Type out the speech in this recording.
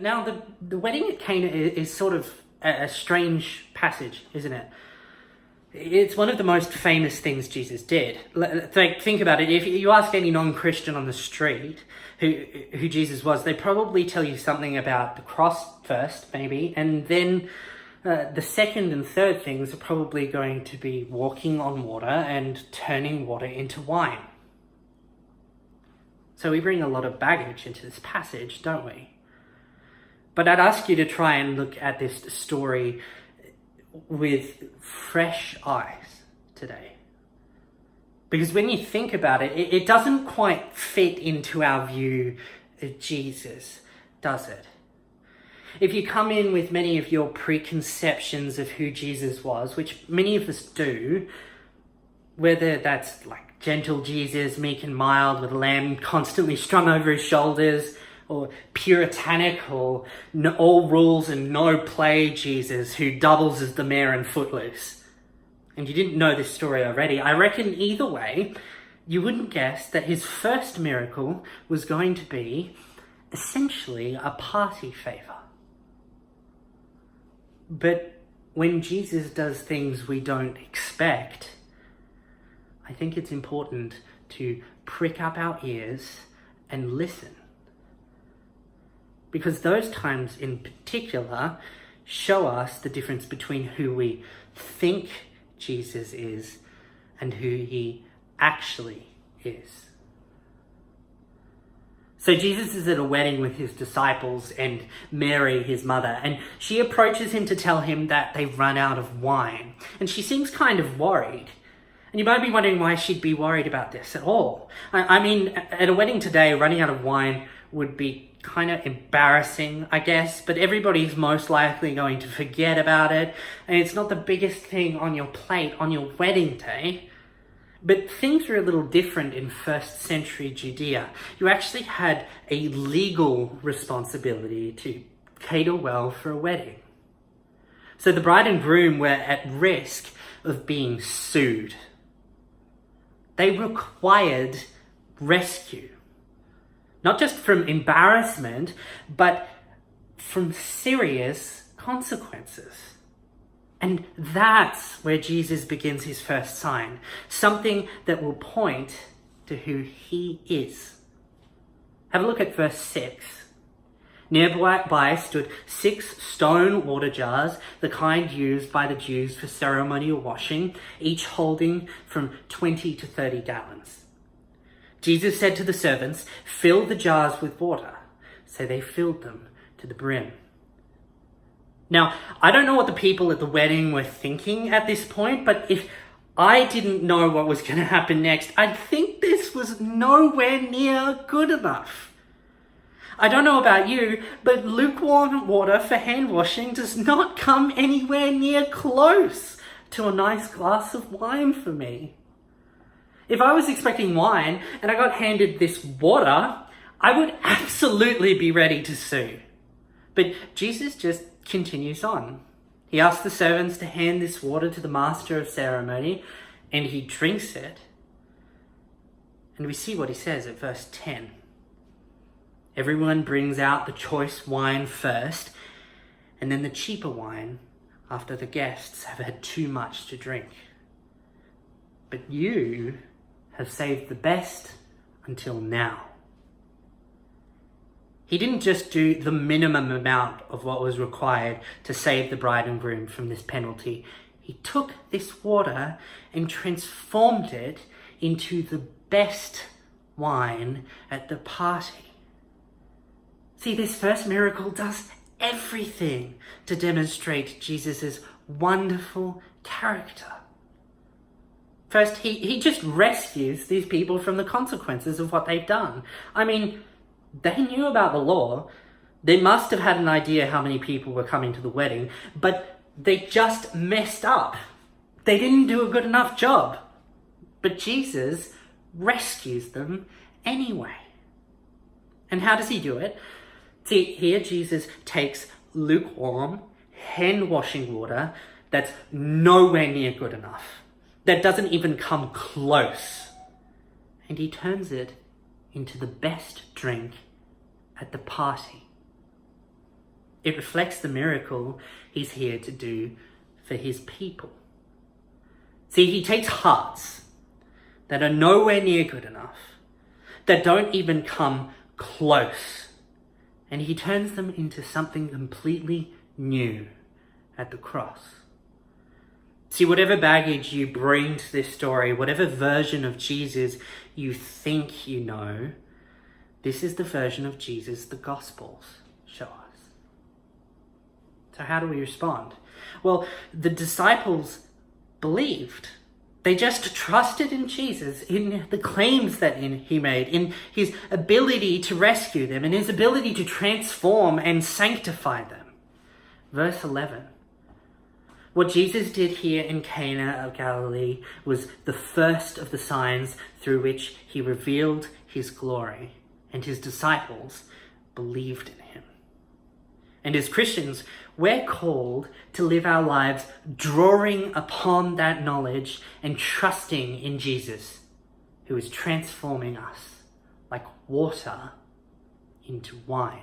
Now, the wedding at Cana is sort of a strange passage, isn't it? It's one of the most famous things Jesus did. Think about it. If you ask any non-Christian on the street who Jesus was, they probably tell you something about the cross first, maybe, and then the second and third things are probably going to be walking on water and turning water into wine. So we bring a lot of baggage into this passage, don't we? But I'd ask you to try and look at this story with fresh eyes today. Because when you think about it, it doesn't quite fit into our view of Jesus, does it? If you come in with many of your preconceptions of who Jesus was, which many of us do, whether that's like gentle Jesus, meek and mild, with a lamb constantly strung over his shoulders, or puritanical, all rules and no play Jesus who doubles as the mayor and Footloose. And you didn't know this story already. I reckon either way, you wouldn't guess that his first miracle was going to be essentially a party favor. But when Jesus does things we don't expect, I think it's important to prick up our ears and listen. Because those times in particular show us the difference between who we think Jesus is and who he actually is. So Jesus is at a wedding with his disciples and Mary, his mother, and she approaches him to tell him that they've run out of wine. And she seems kind of worried. And you might be wondering why she'd be worried about this at all. I mean, at a wedding today, running out of wine would be kind of embarrassing, I guess, but everybody's most likely going to forget about it, and it's not the biggest thing on your plate on your wedding day. But things were a little different in first century Judea. You actually had a legal responsibility to cater well for a wedding. So the bride and groom were at risk of being sued. They required rescue. Not just from embarrassment, but from serious consequences. And that's where Jesus begins his first sign. Something that will point to who he is. Have a look at verse 6. Nearby stood 6 stone water jars, the kind used by the Jews for ceremonial washing, each holding from 20 to 30 gallons. Jesus said to the servants, "Fill the jars with water." So they filled them to the brim. Now, I don't know what the people at the wedding were thinking at this point, but if I didn't know what was going to happen next, I'd think this was nowhere near good enough. I don't know about you, but lukewarm water for hand washing does not come anywhere near close to a nice glass of wine for me. If I was expecting wine and I got handed this water, I would absolutely be ready to sue. But Jesus just continues on. He asks the servants to hand this water to the master of ceremony, and he drinks it. And we see what he says at verse 10. Everyone brings out the choice wine first, and then the cheaper wine after the guests have had too much to drink. But you have saved the best until now. He didn't just do the minimum amount of what was required to save the bride and groom from this penalty. He took this water and transformed it into the best wine at the party. See, this first miracle does everything to demonstrate Jesus' wonderful character. First, he just rescues these people from the consequences of what they've done. I mean, they knew about the law. They must have had an idea how many people were coming to the wedding, but they just messed up. They didn't do a good enough job. But Jesus rescues them anyway. And how does he do it? See, here Jesus takes lukewarm, hand-washing water that's nowhere near good enough, that doesn't even come close, and he turns it into the best drink at the party. It reflects the miracle he's here to do for his people. See, he takes hearts that are nowhere near good enough, that don't even come close, and he turns them into something completely new at the cross. See, whatever baggage you bring to this story, whatever version of Jesus you think you know, this is the version of Jesus the Gospels show us. So how do we respond? Well, the disciples believed. They just trusted in Jesus, in the claims that he made, in his ability to rescue them, and his ability to transform and sanctify them. Verse 11. What Jesus did here in Cana of Galilee was the first of the signs through which he revealed his glory, and his disciples believed in him. And as Christians, we're called to live our lives drawing upon that knowledge and trusting in Jesus, who is transforming us like water into wine.